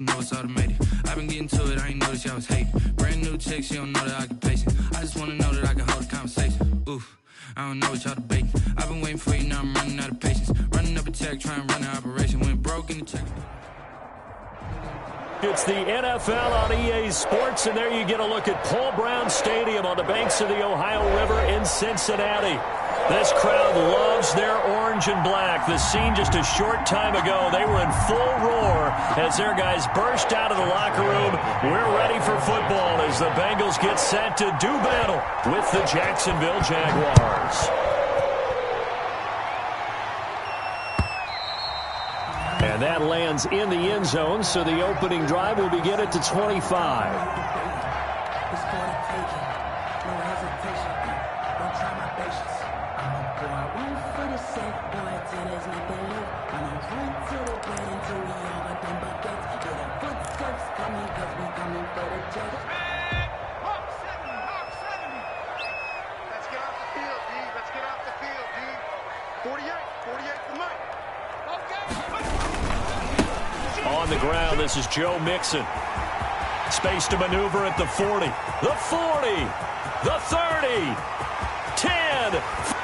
know it's automated. I've been getting to it, I ain't noticed y'all was hating. Brand new chick, she don't know the occupation. I just wanna know that I can hold a conversation. Oof, I don't know what y'all debating. I've been waiting for you, now I'm running out of patience. Running up a check, trying to run an operation. Went broke in the check. It's the NFL on EA Sports, and there you get a look at Paul Brown Stadium on the banks of the Ohio River in Cincinnati. This crowd loves their orange and black. The scene just a short time ago, they were in full roar as their guys burst out of the locker room. We're ready for football as the Bengals get set to do battle with the Jacksonville Jaguars. And that lands in the end zone, so the opening drive will begin at the 25. On the ground, this is Joe Mixon. Space to maneuver at the 40. The 40. The 30. 10.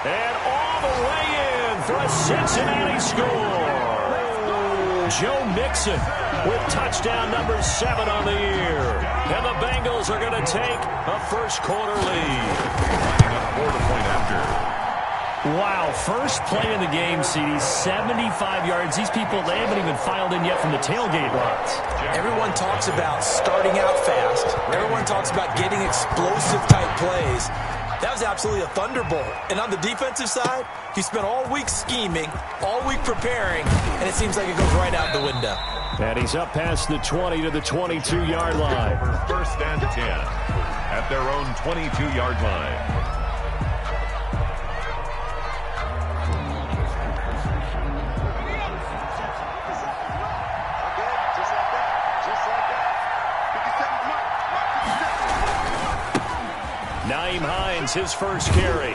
And all the way in for a Cincinnati score. Joe Mixon with touchdown number 7 on the year. And the Bengals are going to take a first quarter lead. Lining up for the point after. Wow, first play of the game, CD, 75 yards. These people, they haven't even filed in yet from the tailgate lines. Everyone talks about starting out fast. Everyone talks about getting explosive-type plays. That was absolutely a thunderbolt. And on the defensive side, he spent all week scheming, all week preparing, and it seems like it goes right out the window. And he's up past the 20 to the 22-yard line. For first and 10 at their own 22-yard line. His first carry.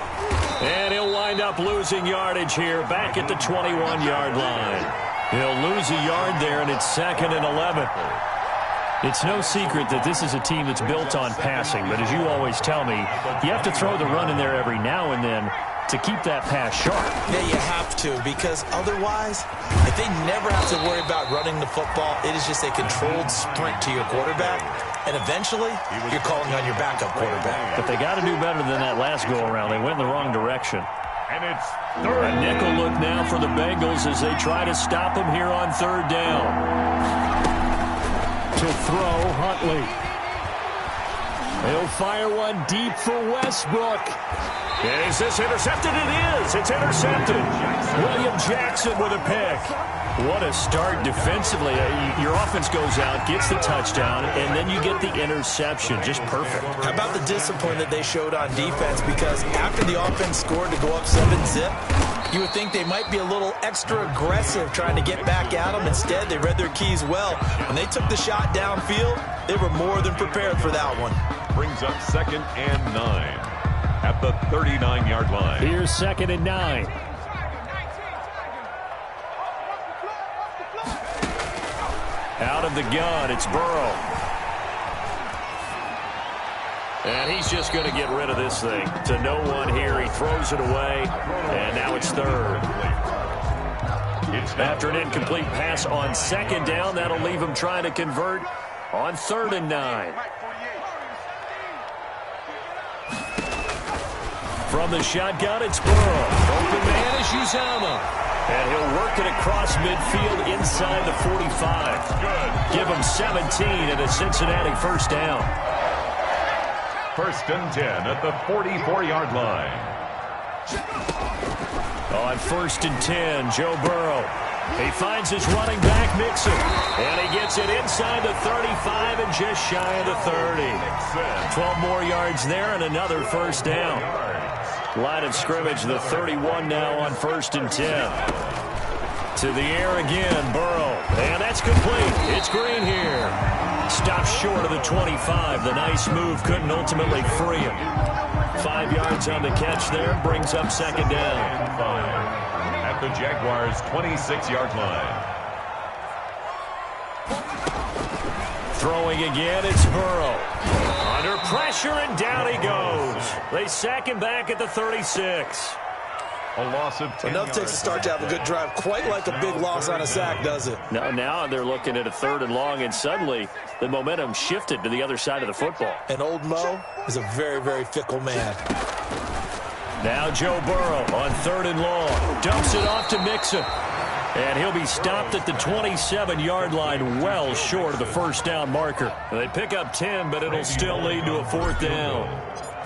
And he'll wind up losing yardage here back at the 21-yard line. He'll lose a yard there, and it's 2nd and 11. It's no secret that this is a team that's built on passing, but as you always tell me, you have to throw the run in there every now and then to keep that pass sharp. Yeah, you have to, because otherwise, if they never have to worry about running the football, it is just a controlled sprint to your quarterback. And eventually, you're calling on your backup quarterback. But they got to do better than that last go-around. They went in the wrong direction. And it's third. A nickel look now for the Bengals as they try to stop them here on third down. To throw, Huntley. He'll fire one deep for Westbrook. Is this intercepted? It is. It's intercepted. William Jackson with a pick. What a start defensively. Your offense goes out, gets the touchdown, and then you get the interception. Just perfect. How about the discipline that they showed on defense? Because after the offense scored to go up 7-zip, you would think they might be a little extra aggressive trying to get back at them. Instead, they read their keys well. When they took the shot downfield, they were more than prepared for that one. Brings up 2nd and 9 at the 39-yard line. Here's 2nd and 9. Out of the gun, it's Burrow. And he's just going to get rid of this thing. To no one here, he throws it away, and now it's 3rd. After an incomplete pass on 2nd down, that'll leave him trying to convert on 3rd and 9. From the shotgun, it's Burrow. Open man is Uzomah. And he'll work it across midfield inside the 45. Give him 17 and a Cincinnati first down. 1st and 10 at the 44-yard line. On 1st and 10, Joe Burrow. He finds his running back, Mixon. And he gets it inside the 35 and just shy of the 30. 12 more yards there and another first down. Line of scrimmage, the 31 now on 1st and 10. To the air again, Burrow. And that's complete. It's Green here. Stops short of the 25. The nice move couldn't ultimately free him. 5 yards on the catch there. Brings up 2nd down. At the Jaguars' 26-yard line. Throwing again, it's Burrow. Under pressure, and down he goes. They sack him back at the 36. A loss of 10 Enough takes a start to have a good drive. Quite like a big loss on a sack, does it? Now they're looking at a 3rd and long, and suddenly the momentum shifted to the other side of the football. And old Mo is a very, very fickle man. Now Joe Burrow on 3rd and long. Dumps it off to Mixon. And he'll be stopped at the 27-yard line, well short of the first down marker. They pick up 10, but it'll still lead to a 4th down.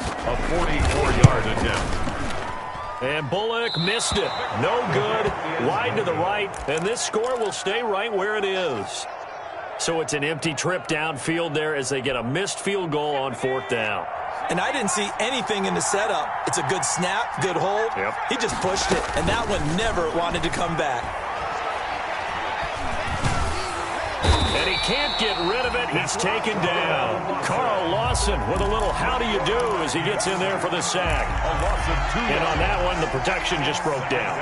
A 44-yard attempt. And Bullock missed it. No good. Wide to the right. And this score will stay right where it is. So it's an empty trip downfield there as they get a missed field goal on 4th down. And I didn't see anything in the setup. It's a good snap, good hold. Yep. He just pushed it, and that one never wanted to come back. And he can't get rid of it. He's taken down. Carl Lawson with a little how do you do as he gets in there for the sack. A loss of 2. And on that one, the protection just broke down.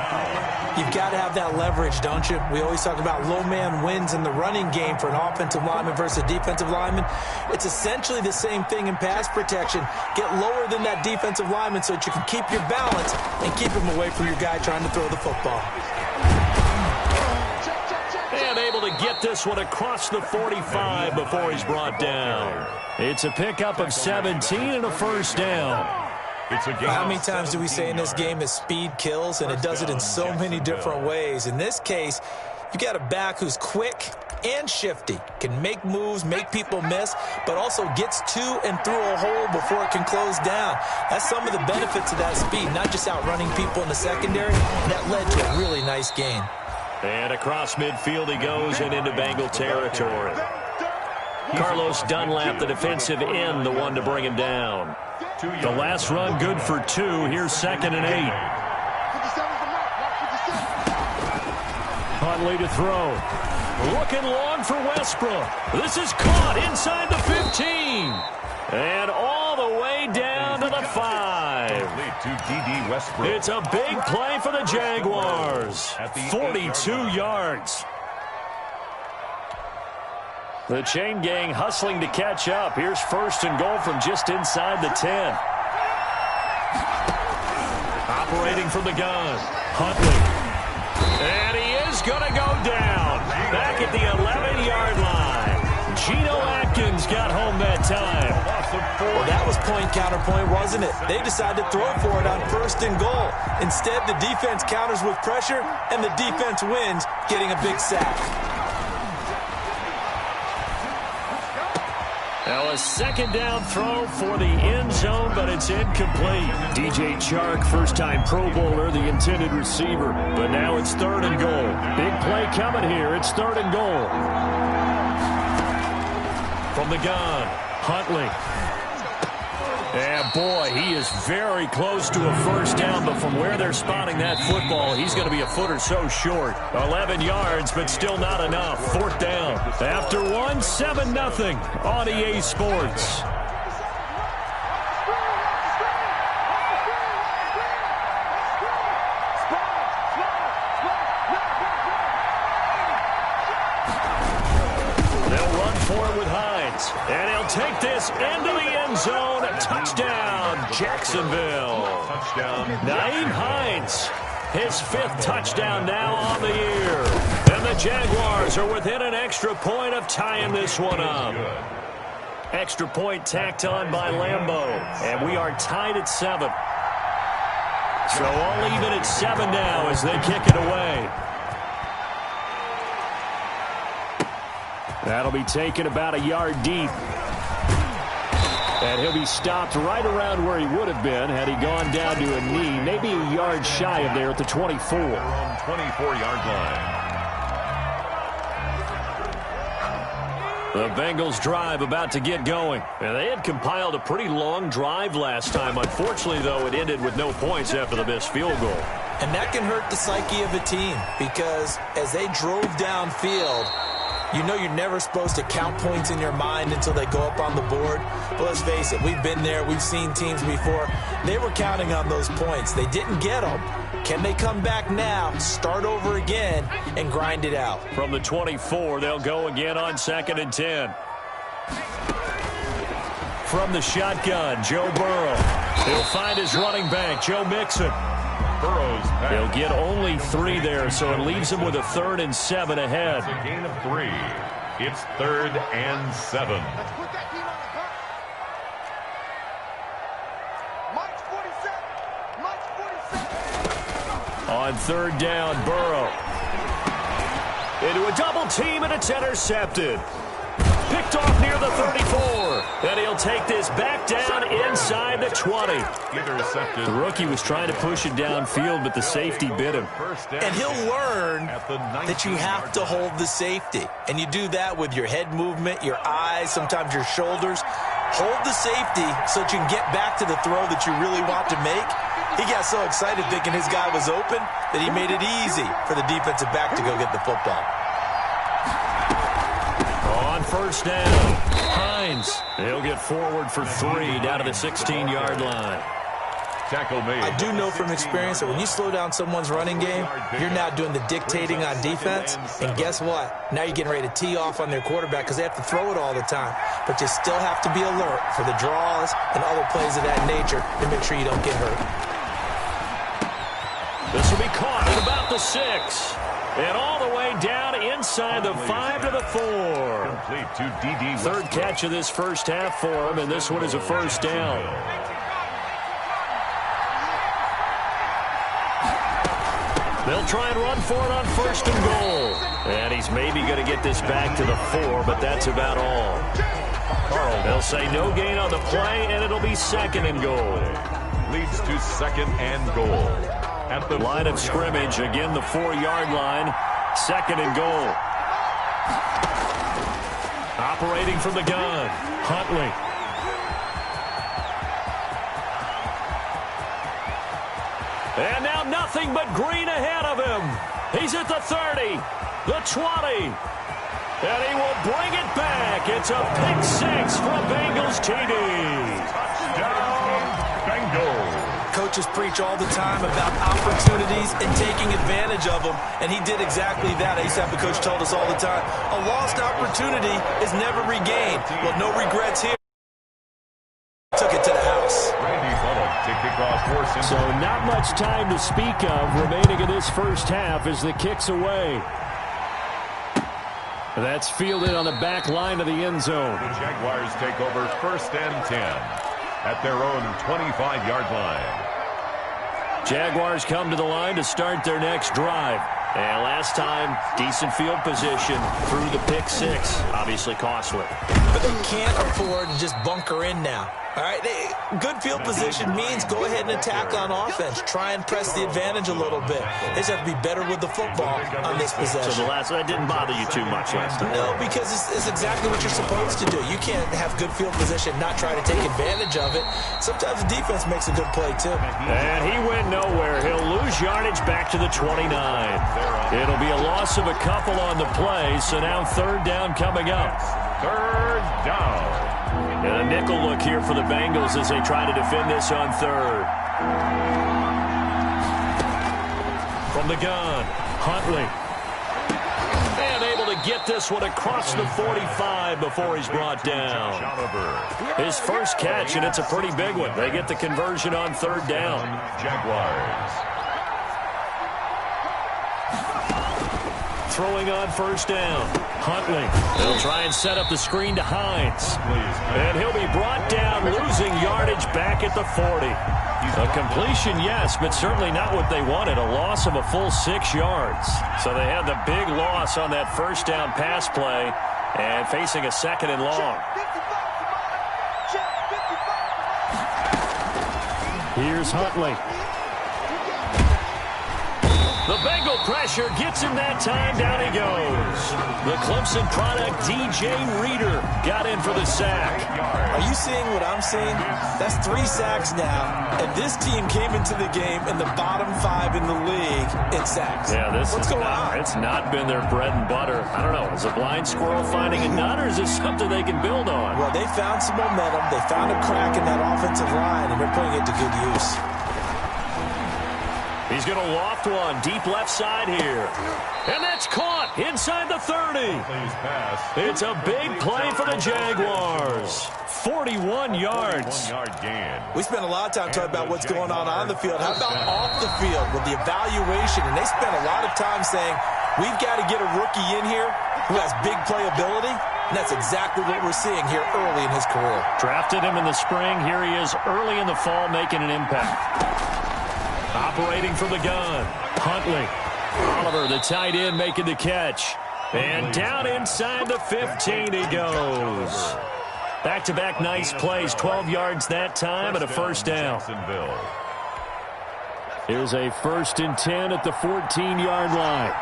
You've got to have that leverage, don't you? We always talk about low man wins in the running game for an offensive lineman versus a defensive lineman. It's essentially the same thing in pass protection. Get lower than that defensive lineman so that you can keep your balance and keep him away from your guy trying to throw the football. And able to get this one across the 45 before he's brought down. It's a pickup of 17 and a 1st down. It's a game. How many times do we say in this game that speed kills, and it does it in so many different ways? In this case, you got a back who's quick and shifty, can make moves, make people miss, but also gets to and through a hole before it can close down. That's some of the benefits of that speed, not just outrunning people in the secondary. That led to a really nice gain. And across midfield he goes and into Bengal territory. Carlos Dunlap, the defensive end, the one to bring him down. The last run good for 2. Here's 2nd and 8. Huntley to throw. Looking long for Westbrook. This is caught inside the 15. And all the way down to the 5. To D.D. Westbrook. It's a big play for the Jaguars. 42 yards. The chain gang hustling to catch up. Here's 1st and goal from just inside the 10. Operating from the gun. Huntley. And he is going to go down. Back at the 11-yard line. Geno Atkins got home that time. Well, that was point-counterpoint, wasn't it? They decided to throw for it on 1st and goal. Instead, the defense counters with pressure, and the defense wins, getting a big sack. Now a 2nd down throw for the end zone, but it's incomplete. DJ Chark, first-time Pro Bowler, the intended receiver. But now it's 3rd and goal. Big play coming here. It's 3rd and goal. From the gun, Huntley. And boy, he is very close to a 1st down, but from where they're spotting that football, he's going to be a foot or so short. 11 yards, but still not enough. 4th down. After 1, 7-0 on EA Sports. They'll run for it with Hines. And he'll take this into the end zone. Touchdown, Jacksonville. Touchdown. Nyheim Hines, his 5th touchdown now on the year. And the Jaguars are within an extra point of tying this one up. Extra point tacked on by Lambeau. And we are tied at 7. So all even at 7 now as they kick it away. That'll be taken about a yard deep. And he'll be stopped right around where he would have been had he gone down to a knee, maybe a yard shy of there at the 24. They're on 24-yard line. The Bengals drive about to get going. And they had compiled a pretty long drive last time. Unfortunately, though, it ended with no points after the missed field goal. And that can hurt the psyche of a team because as they drove downfield, you know you're never supposed to count points in your mind until they go up on the board. But let's face it, we've been there. We've seen teams before. They were counting on those points. They didn't get them. Can they come back now, start over again, and grind it out? From the 24, they'll go again on 2nd and 10. From the shotgun, Joe Burrow. He'll find his running back, Joe Mixon. Burrow's pass. He'll get only 3 there, so it leaves him with a 3rd and 7 ahead. It's a gain of 3. It's 3rd and 7. On 3rd down, Burrow. Into a double team, and it's intercepted. Picked off near the 34. And he'll take this back down inside the 20. Intercepted. The rookie was trying to push it downfield, but the safety bit him. And he'll learn that you have to hold the safety. And you do that with your head movement, your eyes, sometimes your shoulders. Hold the safety so that you can get back to the throw that you really want to make. He got so excited thinking his guy was open that he made it easy for the defensive back to go get the football. On 1st down, Hines. He'll get forward for 3 down to the 16-yard line. Tackle made. I do know from experience that when you slow down someone's running game, you're now doing the dictating on defense. And guess what? Now you're getting ready to tee off on their quarterback because they have to throw it all the time. But you still have to be alert for the draws and other plays of that nature to make sure you don't get hurt. This will be caught at about the 6. And all the way down inside the 5 to the 4. Complete to D.D. 3rd catch of this first half for him, and this one is a 1st down. They'll try and run for it on 1st and goal. And he's maybe going to get this back to the 4, but that's about all. They'll say no gain on the play, and it'll be 2nd and goal. Leads to 2nd and goal. At the line of scrimmage, again the 4-yard line, 2nd and goal. Operating from the gun, Huntley. And now nothing but green ahead of him. He's at the 30, the 20, and he will bring it back. It's a pick 6 from Bengals TD. Touchdown, Bengals. Coaches preach all the time about opportunities and taking advantage of them, and he did exactly that. I used to have the coach told us all the time, a lost opportunity is never regained. Well, no regrets here. Took it to the house. So not much time to speak of remaining in this first half as the kick's away. That's fielded on the back line of the end zone. The Jaguars take over 1st and 10 at their own 25-yard line. Jaguars come to the line to start their next drive. And last time, decent field position through the pick 6. Obviously costly. But they can't afford to just bunker in now. All right, good field position means go ahead and attack on offense. Try and press the advantage a little bit. They just have to be better with the football on this possession. So that didn't bother you too much last time? No, because it's exactly what you're supposed to do. You can't have good field position, not try to take advantage of it. Sometimes the defense makes a good play, too. And he went nowhere. He'll lose yardage back to the 29. It'll be a loss of a couple on the play, so now 3rd down coming up. 3rd down. And a nickel look here for the Bengals as they try to defend this on 3rd. From the gun, Huntley. And able to get this one across the 45 before he's brought down. His first catch, and it's a pretty big one. They get the conversion on 3rd down. Jaguars. Throwing on 1st down. Huntley. They'll try and set up the screen to Hines. And he'll be brought down, losing yardage back at the 40. A completion, yes, but certainly not what they wanted. A loss of a full 6 yards. So they had the big loss on that 1st down pass play and facing a 2nd and long. Here's Huntley. The Bengal pressure gets him that time. Down he goes. The Clemson product, DJ Reader, got in for the sack. Are you seeing what I'm seeing? That's 3 sacks now. And this team came into the game in the bottom 5 in the league in sacks. Yeah, what's going on? It's not been their bread and butter. I don't know. Is a blind squirrel finding a nut, or is this something they can build on? Well, they found some momentum. They found a crack in that offensive line, and they're putting it to good use. He's going to loft one deep left side here. And that's caught inside the 30. It's a big play for the Jaguars. 41 yards. We spent a lot of time talking about what's going on the field. How about off the field with the evaluation? And they spent a lot of time saying, we've got to get a rookie in here who has big playability. And that's exactly what we're seeing here early in his career. Drafted him in the spring. Here he is early in the fall making an impact. Operating from the gun. Huntley. Oliver, the tight end, making the catch. And down inside the 15 he goes. Back-to-back nice plays. 12 yards that time and a first down. Here's a 1st and 10 at the 14-yard line.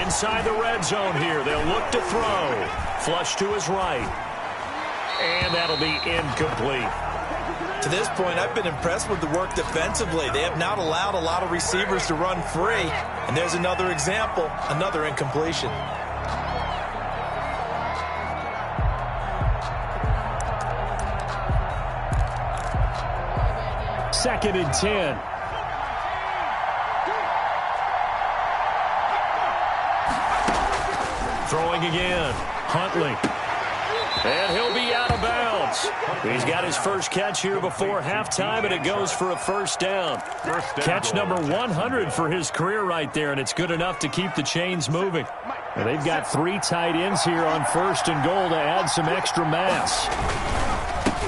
Inside the red zone here. They'll look to throw. Flush to his right. And that'll be incomplete. To this point, I've been impressed with the work defensively. They have not allowed a lot of receivers to run free. And there's another example, another incompletion. Second and 10. Throwing again. Huntley. And he'll be out of bounds. He's got his first catch here before halftime, and it goes for a first down. Catch number 100 for his career right there, and it's good enough to keep the chains moving. And they've got 3 tight ends here on 1st and goal to add some extra mass.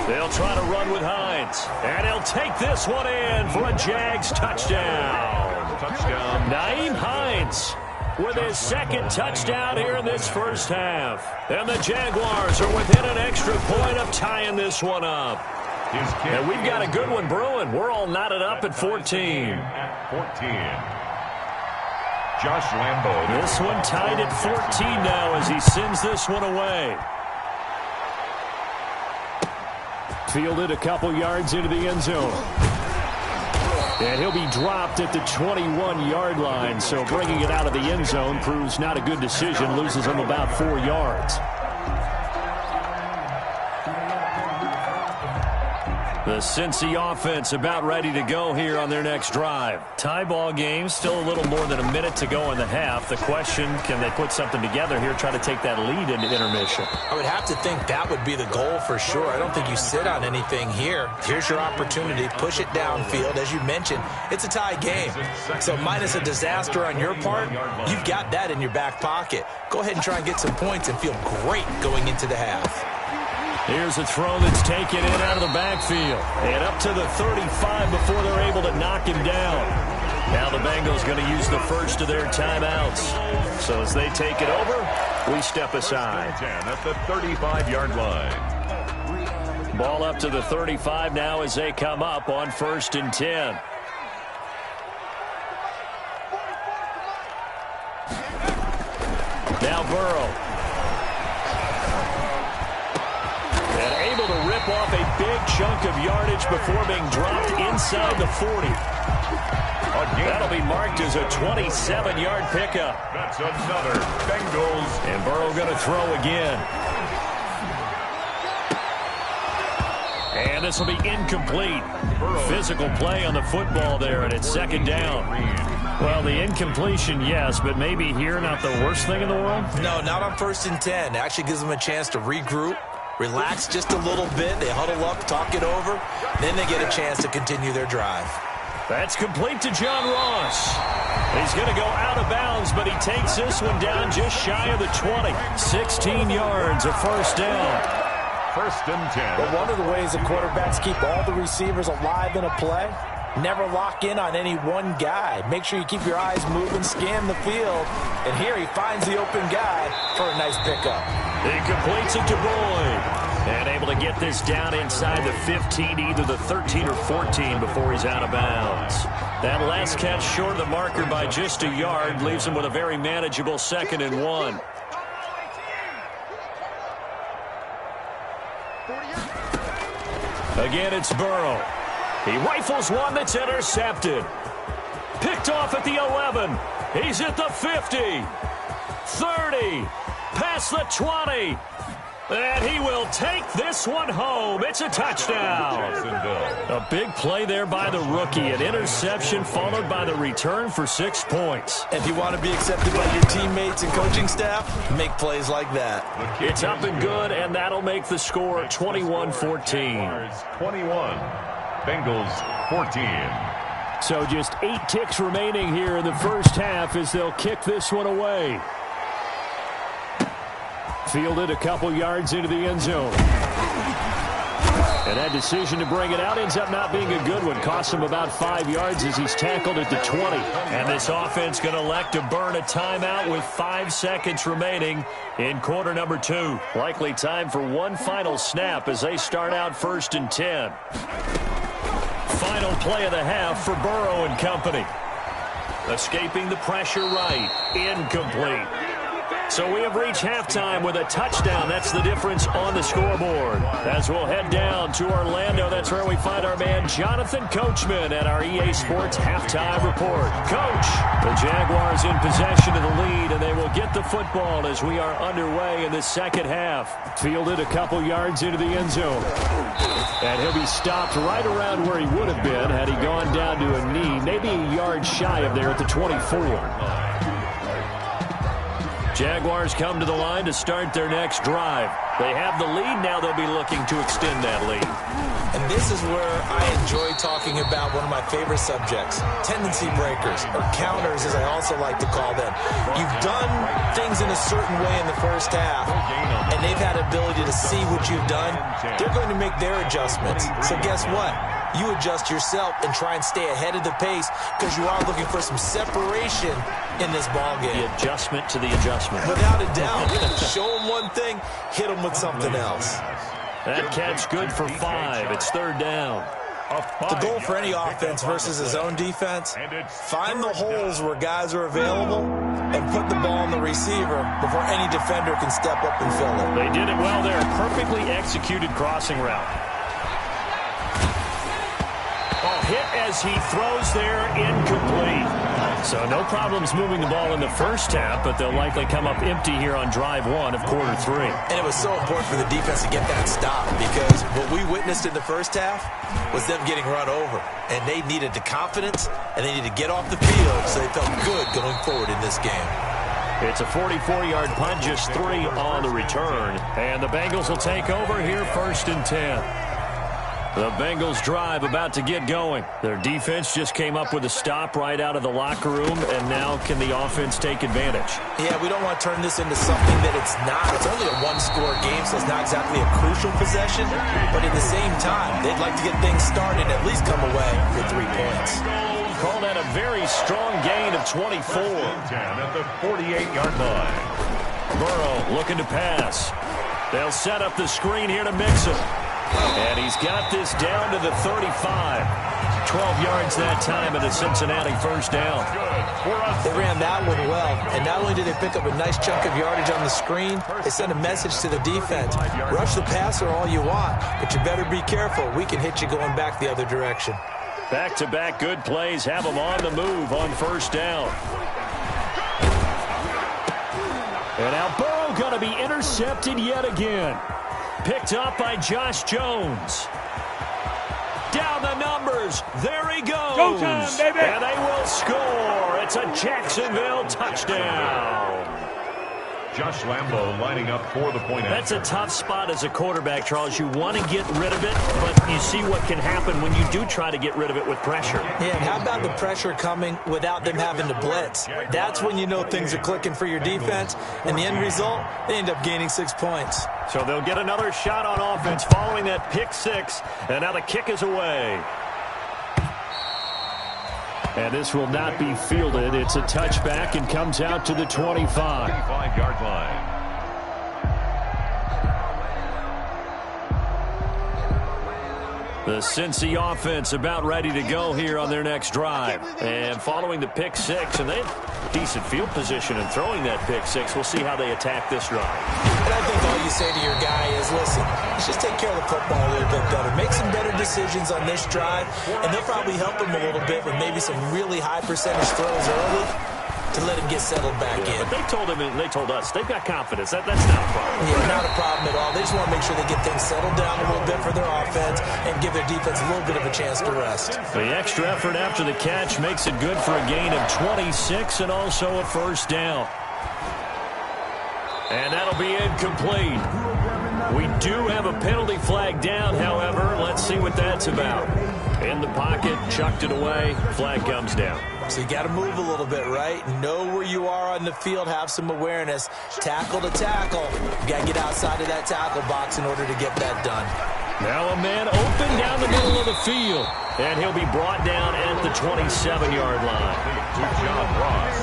They'll try to run with Hines. And he'll take this one in for a Jags touchdown. Nyheim Hines with his second touchdown here in this first half. And the Jaguars are within an extra point of tying this one up. And we've got a good one brewing. We're all knotted up at 14. Josh Lambo. This one tied at 14 now as he sends this one away. Fielded a couple yards into the end zone. And he'll be dropped at the 21-yard line, so bringing it out of the end zone proves not a good decision, loses him about 4 yards. The Cincy offense about ready to go here on their next drive. Tie ball game, still a little more than a minute to go in the half. The question, can they put something together here, try to take that lead into intermission? I would have to think that would be the goal for sure. I don't think you sit on anything here. Here's your opportunity. Push it downfield. As you mentioned, it's a tie game. So minus a disaster on your part, you've got that in your back pocket. Go ahead and try and get some points and feel great going into the half. Here's a throw that's taken in out of the backfield. And up to the 35 before they're able to knock him down. Now the Bengals going to use the first of their timeouts. So as they take it over, we step aside. 10 at the 35-yard line. Ball up to the 35 now as they come up on 1st and 10. Now Burrow. To rip off a big chunk of yardage before being dropped inside the 40. That'll be marked as a 27-yard pickup. That's another Bengals. And Burrow going to throw again. And this will be incomplete. Physical play on the football there, and it's 2nd down. Well, the incompletion, yes, but maybe here not the worst thing in the world? No, not on 1st and 10. It actually gives them a chance to regroup. Relax just a little bit. They huddle up, talk it over. Then they get a chance to continue their drive. That's complete to John Ross. He's going to go out of bounds, but he takes this one down just shy of the 20. 16 yards, a first down. 1st and 10. But one of the ways the quarterbacks keep all the receivers alive in a play, never lock in on any one guy. Make sure you keep your eyes moving, scan the field. And here he finds the open guy for a nice pickup. He completes it to Boyd. And able to get this down inside the 15, either the 13 or 14 before he's out of bounds. That last catch short of the marker by just a yard leaves him with a very manageable 2nd and 1. Again, it's Burrow. He rifles one that's intercepted. Picked off at the 11. He's at the 50. 30. Past the 20. And he will take this one home. It's a touchdown. A big play there by the rookie. An interception followed by the return for 6 points. If you want to be accepted by your teammates and coaching staff, make plays like that. It's up and good, and that'll make the score 21-14. 21. Bengals 14. So just 8 ticks remaining here in the first half as they'll kick this one away. Fielded a couple yards into the end zone. And that decision to bring it out ends up not being a good one. Costs him about 5 yards as he's tackled at the 20. And this offense going to elect to burn a timeout with 5 seconds remaining in quarter number 2. Likely time for one final snap as they start out 1st and 10. Final play of the half for Burrow and company. Escaping the pressure right. Incomplete. So we have reached halftime with a touchdown. That's the difference on the scoreboard. As we'll head down to Orlando, that's where we find our man Jonathan Coachman at our EA Sports Halftime Report. Coach, the Jaguars in possession of the lead, and they will get the football as we are underway in the second half. Fielded a couple yards into the end zone. And he'll be stopped right around where he would have been had he gone down to a knee, maybe a yard shy of there at the 24. Jaguars come to the line to start their next drive. They have the lead. Now they'll be looking to extend that lead. And this is where I enjoy talking about one of my favorite subjects, tendency breakers, or counters as I also like to call them. You've done things in a certain way in the first half, and they've had ability to see what you've done. They're going to make their adjustments. So guess what? You adjust yourself and try and stay ahead of the pace because you are looking for some separation in this ball game. The adjustment to the adjustment. Without a doubt. Show them one thing, hit them with something else. That catch good for 5. It's 3rd down. The goal for any offense versus his own defense, find the holes where guys are available and put the ball on the receiver before any defender can step up and fill it. They did it well there. Perfectly executed crossing route. Hit as he throws there, incomplete. So no problems moving the ball in the first half, but they'll likely come up empty here on drive 1 of quarter 3. And it was so important for the defense to get that stop because what we witnessed in the first half was them getting run over. And they needed the confidence, and they needed to get off the field so they felt good going forward in this game. It's a 44-yard punt, just 3 on the return. And the Bengals will take over here 1st and 10. The Bengals drive about to get going. Their defense just came up with a stop right out of the locker room, and now can the offense take advantage? Yeah, we don't want to turn this into something that it's not. It's only a one-score game, so it's not exactly a crucial possession. But at the same time, they'd like to get things started and at least come away with 3 points. Call that a very strong gain of 24. At the 48-yard line. Burrow looking to pass. They'll set up the screen here to Mixon. And he's got this down to the 35. 12 yards that time and a Cincinnati first down. They ran that one well. And not only did they pick up a nice chunk of yardage on the screen, they sent a message to the defense. Rush the passer all you want, but you better be careful. We can hit you going back the other direction. Back-to-back good plays have them on the move on first down. And now Burrow going to be intercepted yet again. Picked up by Josh Jones. Down the numbers. There he goes. Go time, baby. And they will score. It's a Jacksonville touchdown. Josh Lambo lining up for the point. That's a tough spot as a quarterback, Charles. You want to get rid of it, but you see what can happen when you do try to get rid of it with pressure. Yeah, and how about the pressure coming without them having to blitz? That's when you know things are clicking for your defense, and the end result, they end up gaining 6 points. So they'll get another shot on offense following that pick 6, and now the kick is away. And this will not be fielded. It's a touchback and comes out to the 25. 25-yard line. The Cincy offense about ready to go here on their next drive. And following the pick 6, and they have decent field position in throwing that pick 6. We'll see how they attack this drive. And I think all you say to your guy is, listen, let's just take care of the football a little bit better. Make some better decisions on this drive, and they'll probably help him a little bit with maybe some really high percentage throws early to let him get settled back in. But they told him, and they told us, they've got confidence. That's not a problem. Yeah, not a problem at all. They just want to make sure they get things settled down a little bit for their offense and give their defense a little bit of a chance to rest. The extra effort after the catch makes it good for a gain of 26 and also a first down. And that'll be incomplete. We do have a penalty flag down, however. Let's see what that's about. In the pocket, chucked it away, flag comes down. So you got to move a little bit, right? Know where you are on the field, have some awareness. Tackle to tackle. You got to get outside of that tackle box in order to get that done. Now a man open down the middle of the field. And he'll be brought down at the 27-yard line. To John Ross.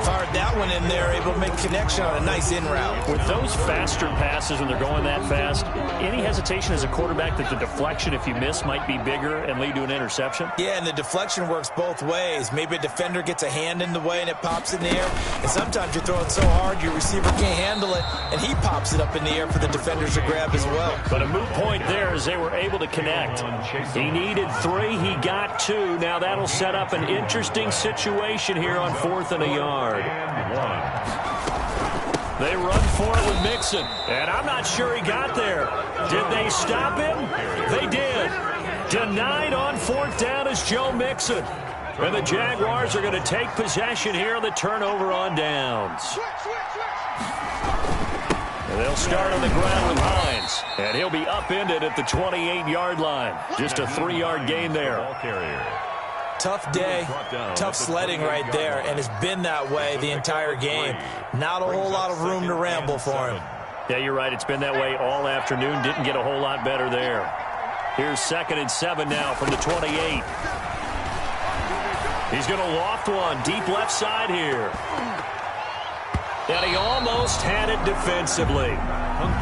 Fired that one in there, able to make a connection on a nice in route. With those faster passes when they're going that fast, any hesitation as a quarterback that the deflection, if you miss, might be bigger and lead to an interception? Yeah, and the deflection works both ways. Maybe a defender gets a hand in the way and it pops in the air. And sometimes you're throwing so hard your receiver can't handle it, and he pops it up in the air for the defenders to grab as well. But a moot point there as they were able to connect. He needed 3, he got 2. Now that'll set up an interesting situation here on 4th and a yard. They run for it with Mixon, and I'm not sure he got there. Did they stop him? They did. Denied on 4th down is Joe Mixon. And the Jaguars are going to take possession here on the turnover on downs. And they'll start on the ground with Hines, and he'll be upended at the 28-yard line. Just a 3-yard gain there. Tough day, tough sledding right there, and it's been that way the entire game. Not a whole lot of room to ramble for him. Yeah, you're right. It's been that way all afternoon. Didn't get a whole lot better there. Here's 2nd and 7 now from the 28. He's going to loft one deep left side here. And he almost had it defensively.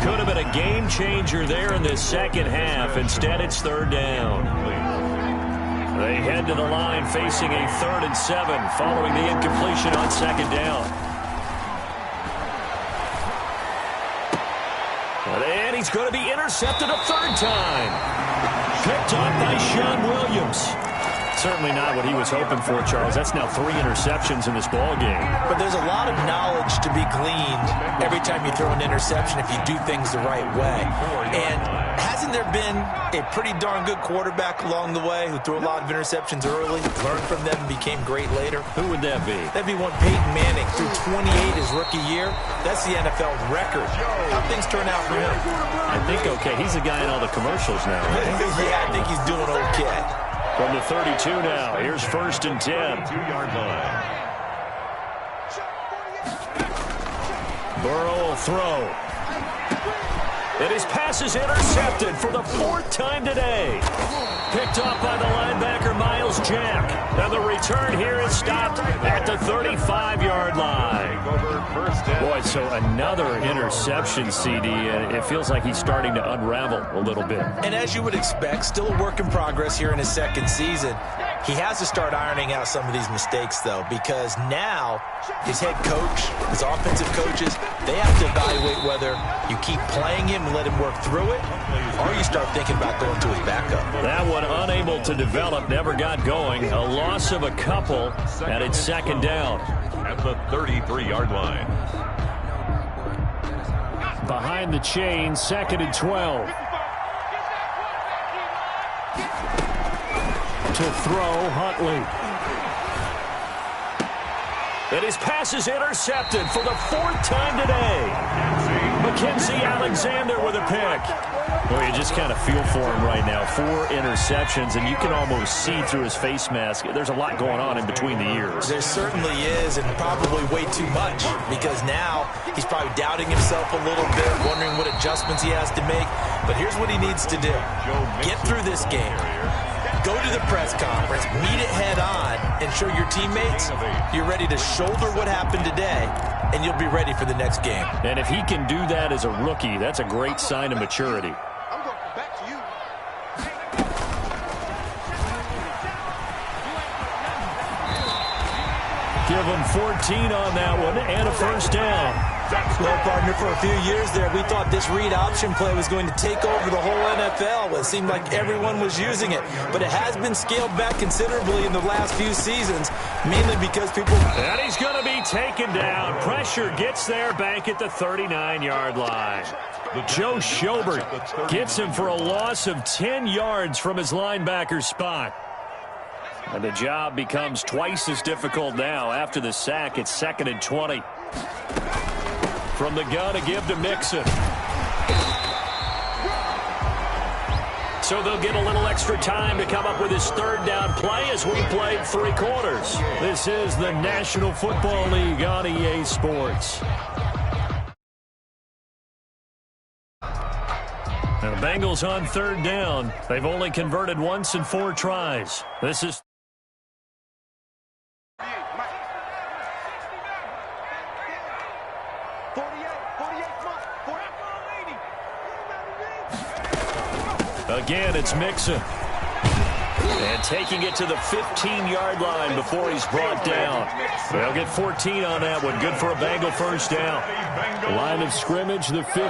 Could have been a game changer there in this second half. Instead, it's 3rd down. They head to the line facing a 3rd and 7 following the incompletion on 2nd down. And he's going to be intercepted a 3rd time. Picked off by Sean Williams. Certainly not what he was hoping for, Charles. That's now 3 interceptions in this ball game. But there's a lot of knowledge to be gleaned every time you throw an interception if you do things the right way. And hasn't there been a pretty darn good quarterback along the way who threw a lot of interceptions early, learned from them, and became great later? Who would that be? That'd be one Peyton Manning. Threw 28 his rookie year. That's the NFL record. How things turn out for him? I think okay. He's the guy in all the commercials now, right? Yeah, I think he's doing okay. From the 32 now, here's 1st and 10. 2-yard line. Burrow will throw. And his pass is intercepted for the 4th time today. Picked off by the linebacker, Miles Jack. And the return here is stopped at the 35-yard line. Boy, so another interception, CD, and it feels like he's starting to unravel a little bit. And as you would expect, still a work in progress here in his 2nd season. He has to start ironing out some of these mistakes, though, because now his head coach, his offensive coaches, they have to evaluate whether you keep playing him and let him work through it, or you start thinking about going to his backup. That one unable to develop, never got going. A loss of a couple, and it's 2nd down. At the 33-yard line. Behind the chain, 2nd and 12. To throw, Huntley. And his pass is intercepted for the 4th time today. Mackenzie Alexander with a pick. Well, you just kind of feel for him right now. 4 interceptions, and you can almost see through his face mask. There's a lot going on in between the ears. There certainly is, and probably way too much, because now he's probably doubting himself a little bit, wondering what adjustments he has to make. But here's what he needs to do. Get through this game. Go to the press conference, meet it head on, and show your teammates you're ready to shoulder what happened today, and you'll be ready for the next game. And if he can do that as a rookie, that's a great sign of maturity. I'm going back to you. Give him 14 on that one and a first down. Well, partner, for a few years there, we thought this read option play was going to take over the whole NFL. It seemed like everyone was using it, but it has been scaled back considerably in the last few seasons, mainly because people... And he's going to be taken down. Pressure gets there back at the 39-yard line. Joe Schobert gets him for a loss of 10 yards from his linebacker spot. And the job becomes twice as difficult now. After the sack, it's 2nd and 20. From the gun, a give to Mixon. So they'll get a little extra time to come up with his 3rd down play as we played 3 quarters. This is the National Football League on EA Sports. Now the Bengals on 3rd down. They've only converted once in 4 tries. This is... Again, it's Mixon. And taking it to the 15-yard line before he's brought down. They'll get 14 on that one. Good for a Bengal 1st down. Line of scrimmage, the 15.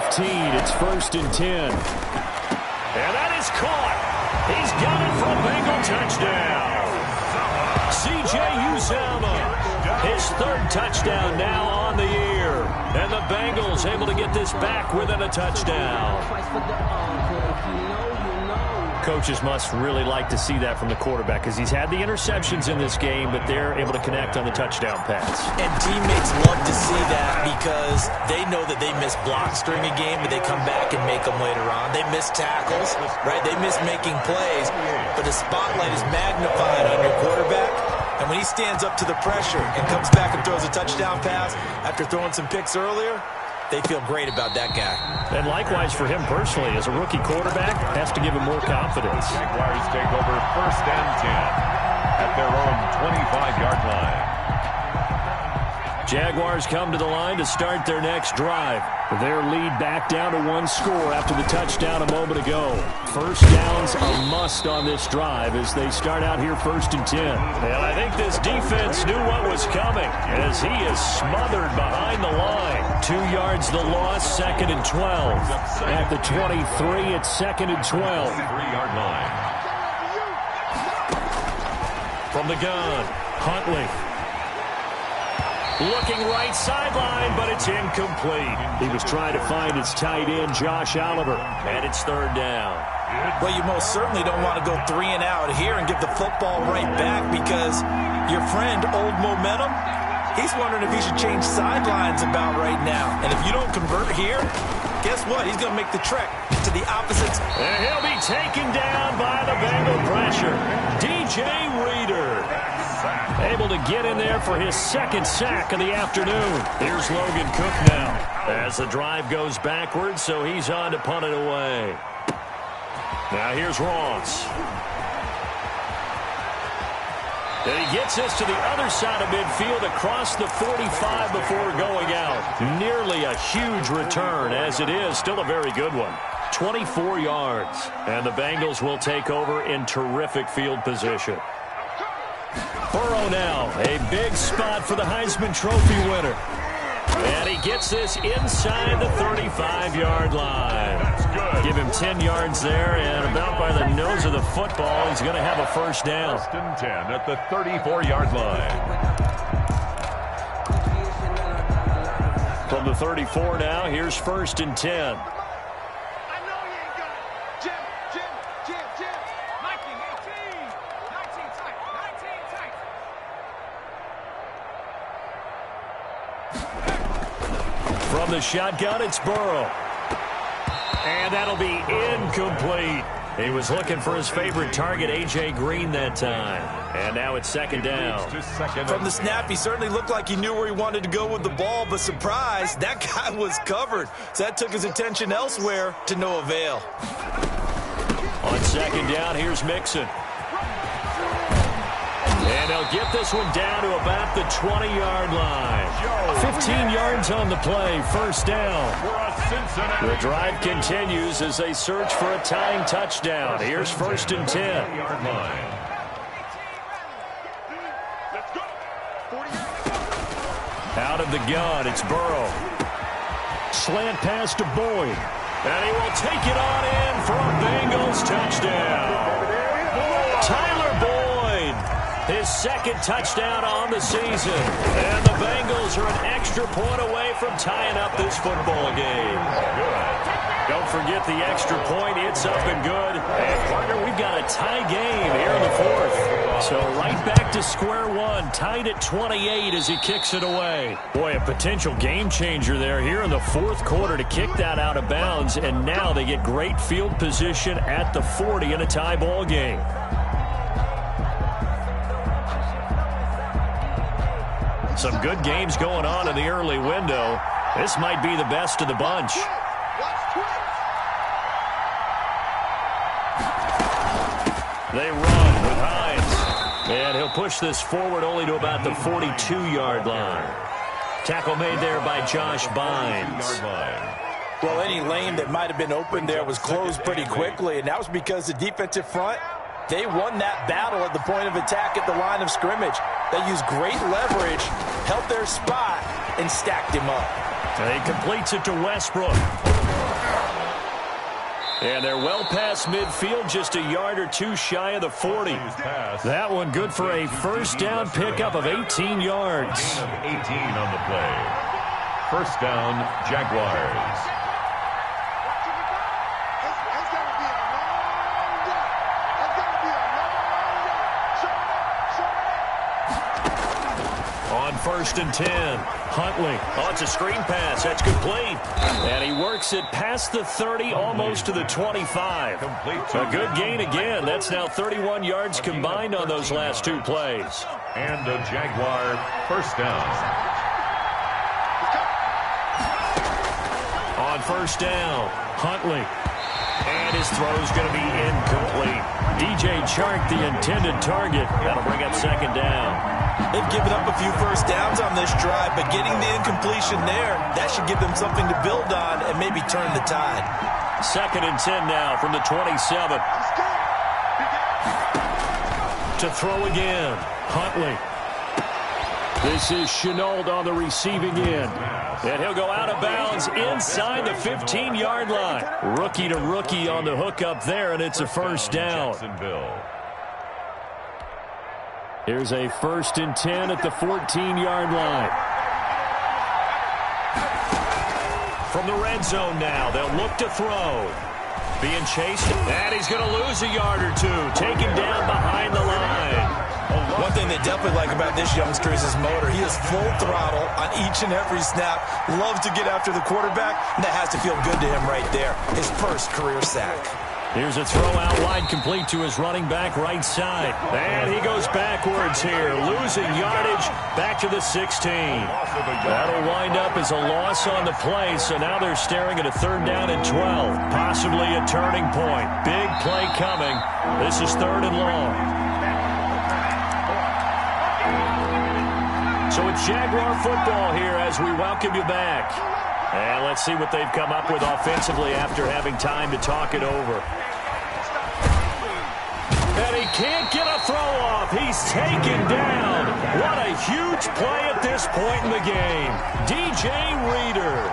It's 1st and 10. And that is caught. He's got it for a Bengal touchdown. C.J. Uzomah, his 3rd touchdown now on the year. And the Bengals able to get this back within a touchdown. Coaches must really like to see that from the quarterback because he's had the interceptions in this game, but they're able to connect on the touchdown pass. And teammates love to see that because they know that they miss blocks during a game, but they come back and make them later on. They miss tackles, right? They miss making plays, but the spotlight is magnified on your quarterback. And when he stands up to the pressure and comes back and throws a touchdown pass after throwing some picks earlier, they feel great about that guy. And likewise for him personally, as a rookie quarterback, has to give him more confidence. Jaguars take over 1st and 10 at their own 25-yard line. Jaguars come to the line to start their next drive. Their lead back down to 1 score after the touchdown a moment ago. 1st down's a must on this drive as they start out here 1st and 10. And I think this defense knew what was coming as he is smothered behind the line. 2 yards the loss, 2nd and 12. At the 23, it's 2nd and 12. 3-yard line. From the gun, Huntley. Looking right sideline, but it's incomplete. He was trying to find his tight end, Josh Oliver, and it's 3rd down. Well, you most certainly don't want to go 3 and out here and give the football right back because your friend, Old Momentum, he's wondering if he should change sidelines about right now. And if you don't convert here, guess what? He's going to make the trek to the opposite. And he'll be taken down by the Bengal pressure. DJ Reader able to get in there for his 2nd sack of the afternoon. Here's Logan Cook now as the drive goes backwards, so he's on to punt it away. Now here's Ross. And he gets this to the other side of midfield across the 45 before going out. Nearly a huge return as it is. Still a very good one. 24 yards. And the Bengals will take over in terrific field position. Burrow now, a big spot for the Heisman Trophy winner. And he gets this inside the 35-yard line. That's good. Give him 10 yards there, and about by the nose of the football, he's going to have a 1st down. 1st and 10 at the 34-yard line. From the 34 now, here's 1st and 10. From the shotgun, it's Burrow. And that'll be incomplete. He was looking for his favorite target, A.J. Green, that time. And now it's 2nd down. From the snap, he certainly looked like he knew where he wanted to go with the ball, but surprise, that guy was covered. So that took his attention elsewhere to no avail. On 2nd down, here's Mixon. And they'll get this one down to about the 20-yard line. 15 yards on the play, 1st down. The drive continues as they search for a tying touchdown. Here's 1st and 10. Out of the gun, it's Burrow. Slant pass to Boyd. And he will take it on in for a Bengals touchdown. Tyler Boyd, his second touchdown on the season. And the Bengals are an extra point away from tying up this football game. Don't forget the extra point. It's up and good. And, partner, we've got a tie game here in the fourth. So right back to square one, tied at 28 as he kicks it away. Boy, a potential game changer there here in the fourth quarter to kick that out of bounds. And now they get great field position at the 40 in a tie ball game. Some good games going on in the early window. This might be the best of the bunch. They run with Hines. And he'll push this forward only to about the 42-yard line. Tackle made there by Josh Bynes. Well, any lane that might have been open there was closed pretty quickly, and that was because the defensive front, they won that battle at the point of attack at the line of scrimmage. They used great leverage, held their spot, and stacked him up. And he completes it to Westbrook. And they're well past midfield, just a yard or two shy of the 40. That one good for a first down pickup of 18 yards. 18 on the play. First down, Jaguars. On first and 10, Huntley. Oh, it's a screen pass. That's complete. And he works it past the 30, almost to the 25. A good gain again. That's now 31 yards combined on those last two plays. And a Jaguar first down. On first down, Huntley. And his throw's going to be incomplete. DJ Chark, the intended target. That'll bring up second down. They've given up a few first downs on this drive, but getting the incompletion there, that should give them something to build on and maybe turn the tide. Second and 10 now from the 27. To throw again, Huntley. This is Chenault on the receiving end. And he'll go out of bounds inside the 15-yard line. Rookie to rookie on the hook up there, and it's a first down. Here's a first and 10 at the 14-yard line. From the red zone now, they'll look to throw. Being chased, and he's going to lose a yard or two. Taken down behind the line. One thing they definitely like about this youngster is his motor. He is full throttle on each and every snap. Loves to get after the quarterback, and that has to feel good to him right there. His first career sack. Here's a throw out wide, complete to his running back right side. And he goes backwards here, losing yardage back to the 16. That'll wind up as a loss on the play, so now they're staring at a third down and 12. Possibly a turning point. Big play coming. This is third and long. So it's Jaguar football here as we welcome you back. And let's see what they've come up with offensively after having time to talk it over. And he can't get a throw off. He's taken down. What a huge play at this point in the game. DJ Reader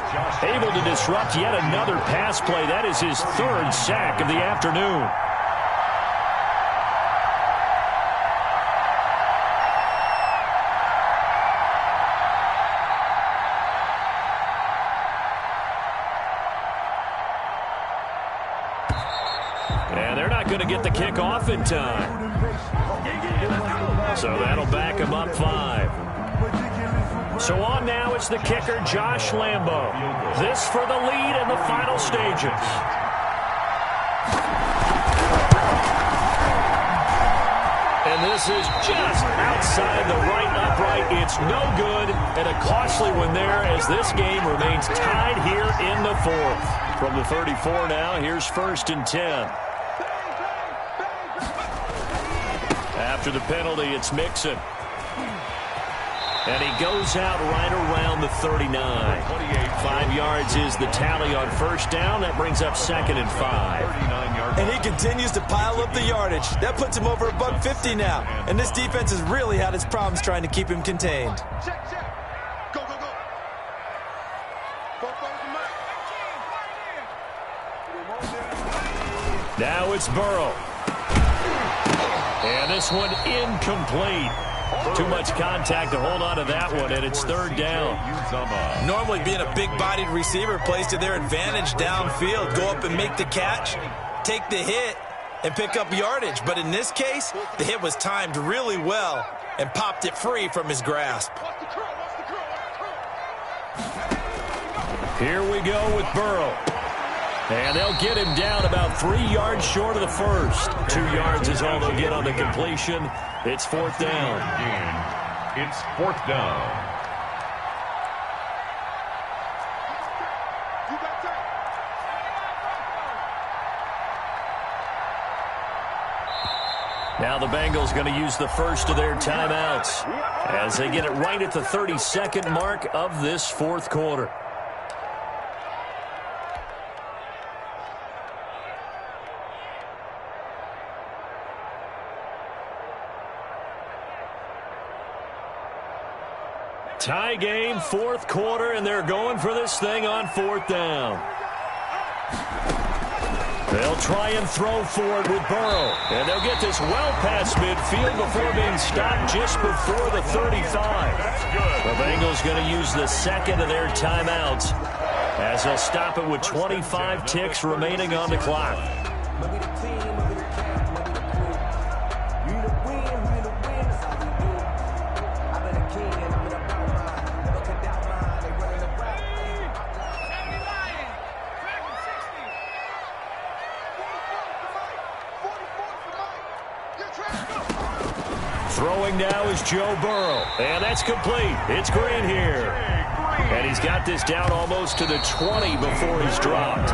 able to disrupt yet another pass play. That is his third sack of the afternoon. Going to get the kick off in time. So that'll back him up 5. So on now, it's the kicker, Josh Lambo. This for the lead in the final stages. And this is just outside the right upright. It's no good, and a costly one there as this game remains tied here in the fourth. From the 34 now, here's first and 10. After the penalty, it's Mixon. And he goes out right around the 39. 5 yards is the tally on first down. That brings up second and 5. And he continues to pile up the yardage. That puts him over $150 now. And this defense has really had its problems trying to keep him contained. Now it's Burrow. And this one incomplete. Too much contact to hold on to that one, and it's third down. Normally being a big-bodied receiver plays to their advantage downfield. Go up and make the catch, take the hit, and pick up yardage. But in this case, the hit was timed really well and popped it free from his grasp. Here we go with Burrow. And they'll get him down about 3 yards short of the first. 2 yards is all they'll get on the completion. It's fourth down. It's fourth down. Now the Bengals going to use the first of their timeouts as they get it right at the 32nd mark of this fourth quarter. Tie game, fourth quarter, and they're going for this thing on fourth down. They'll try and throw for it with Burrow. And they'll get this well past midfield before being stopped just before the 35. The Bengals going to use the second of their timeouts as they'll stop it with 25 ticks remaining on the clock. Throwing now is Joe Burrow. And that's complete. It's Green here. And he's got this down almost to the 20 before he's dropped.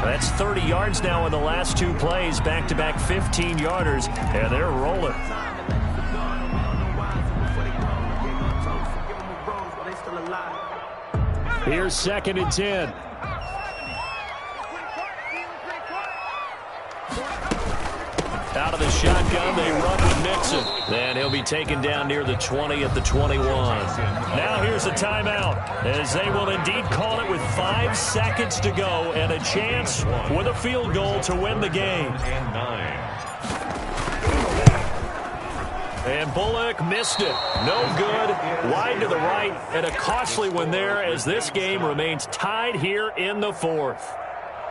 That's 30 yards now in the last 2 plays. Back-to-back 15-yarders. And they're rolling. Here's 2nd and 10. Out of the shotgun, they run with Mixon. And he'll be taken down near the 20 at the 21. Now here's a timeout, as they will indeed call it with 5 seconds to go and a chance with a field goal to win the game. And Bullock missed it. No good. Wide to the right, and a costly one there as this game remains tied here in the fourth.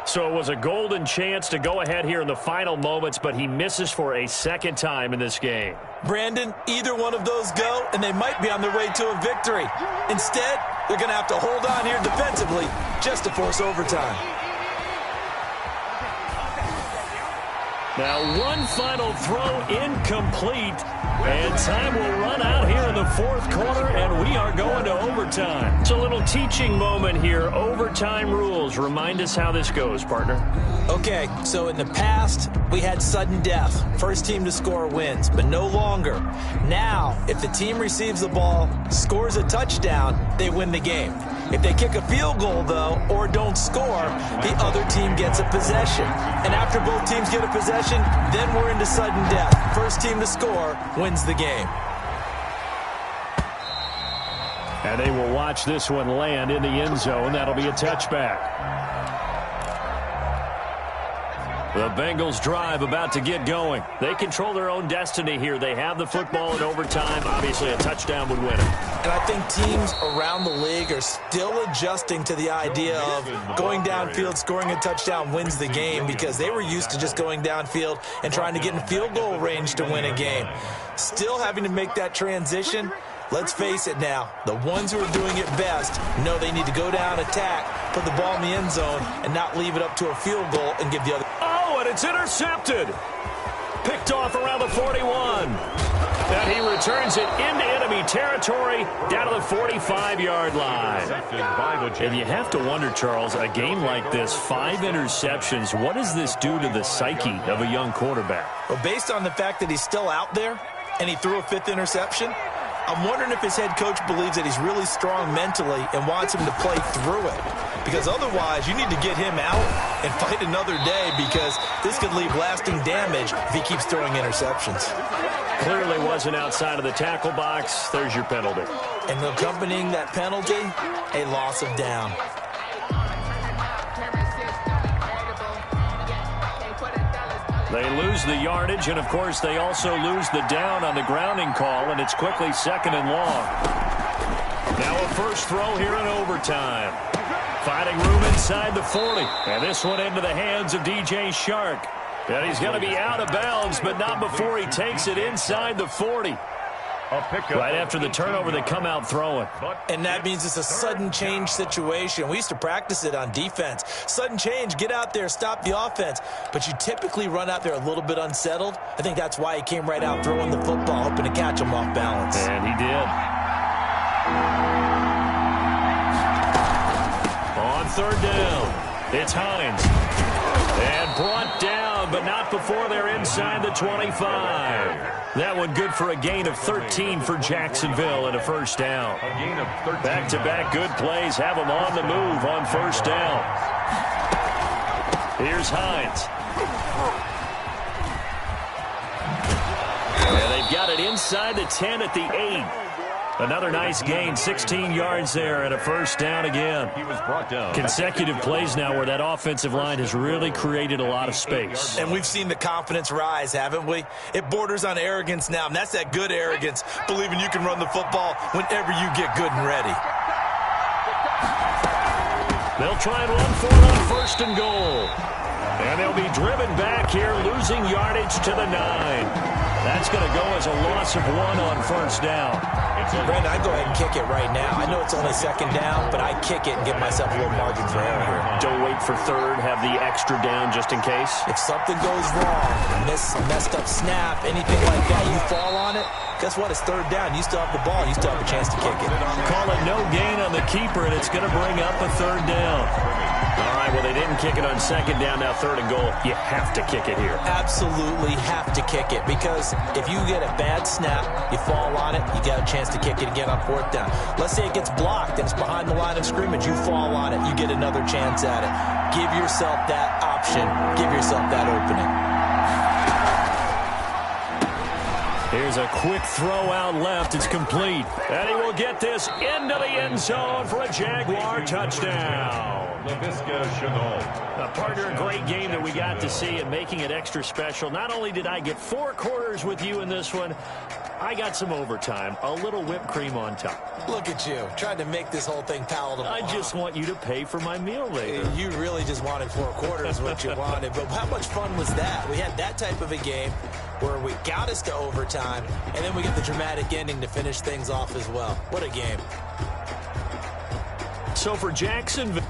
So it was a golden chance to go ahead here in the final moments, but he misses for a second time in this game. Brandon, either one of those go, and they might be on their way to a victory. Instead, they're going to have to hold on here defensively just to force overtime. Now one final throw incomplete, and time will run out here in the fourth quarter, and we are going to overtime. It's a little teaching moment here. Overtime rules. Remind us how this goes, partner. Okay, so in the past, we had sudden death. First team to score wins, but no longer. Now, if the team receives the ball, scores a touchdown, they win the game. If they kick a field goal, though, or don't score, the other team gets a possession. And after both teams get a possession, then we're into sudden death. First team to score wins the game. And they will watch this one land in the end zone. That'll be a touchback. The Bengals drive about to get going. They control their own destiny here. They have the football in overtime. Obviously, a touchdown would win it. And I think teams around the league are still adjusting to the idea of going downfield, scoring a touchdown wins the game, because they were used to just going downfield and trying to get in field goal range to win a game. Still having to make that transition. Let's face it now, the ones who are doing it best know they need to go down, attack, put the ball in the end zone, and not leave it up to a field goal and give the other. Oh, and it's intercepted. Picked off around the 41. And he returns it into enemy territory down to the 45-yard line. And you have to wonder, Charles, a game like this, 5 interceptions, what does this do to the psyche of a young quarterback? Well, based on the fact that he's still out there and he threw a 5th interception, I'm wondering if his head coach believes that he's really strong mentally and wants him to play through it. Because otherwise, you need to get him out and fight another day, because this could leave lasting damage if he keeps throwing interceptions. Clearly wasn't outside of the tackle box. There's your penalty. And accompanying that penalty, a loss of down. They lose the yardage, and, of course, they also lose the down on the grounding call, and it's quickly 2nd and long. Now a first throw here in overtime. Finding room inside the 40. And this one into the hands of DJ Shark. And he's going to be out of bounds, but not before he takes it inside the 40. Right after the turnover, they come out throwing. And that means it's a sudden change situation. We used to practice it on defense. Sudden change, get out there, stop the offense. But you typically run out there a little bit unsettled. I think that's why he came right out throwing the football, hoping to catch him off balance. And he did. On 3rd down, it's Hines. And brought down, but not before they're inside the 25. That one good for a gain of 13 for Jacksonville and a first down. Back-to-back good plays have them on the move on 1st down. Here's Hines. And they've got it inside the 10 at the 8. Another nice gain, 16 yards there and a first down again. He was brought down. Consecutive plays now where that offensive line has really created a lot of space. And we've seen the confidence rise, haven't we? It borders on arrogance now, and that's that good arrogance, believing you can run the football whenever you get good and ready. They'll try and run for it on 1st and goal. And they'll be driven back here, losing yardage to the 9. That's going to go as a loss of 1 on 1st down. Brandon, I'd go ahead and kick it right now. I know it's only 2nd down, but I'd kick it and give myself a little margin for error here. Don't wait for 3rd, have the extra down just in case. If something goes wrong, a messed up snap, anything like that, you fall on it, guess what? It's 3rd down. You still have the ball. You still have a chance to kick it. Call it no gain on the keeper, and it's going to bring up a 3rd down. All right, well, they didn't kick it on 2nd down, now 3rd and goal. You have to kick it here. Absolutely have to kick it, because if you get a bad snap, you fall on it, you got a chance to kick it again on 4th down. Let's say it gets blocked and it's behind the line of scrimmage, you fall on it, you get another chance at it. Give yourself that option. Give yourself that opening. Here's a quick throw out left. It's complete. And he will get this into the end zone for a Jaguar touchdown. A partner, a great game that we got to see and making it extra special. Not only did I get 4 quarters with you in this one, I got some overtime, a little whipped cream on top. Look at you, trying to make this whole thing palatable. I just want you to pay for my meal later. You really just wanted 4 quarters, what you wanted. But how much fun was that? We had that type of a game where we got us to overtime, and then we get the dramatic ending to finish things off as well. What a game. So for Jacksonville...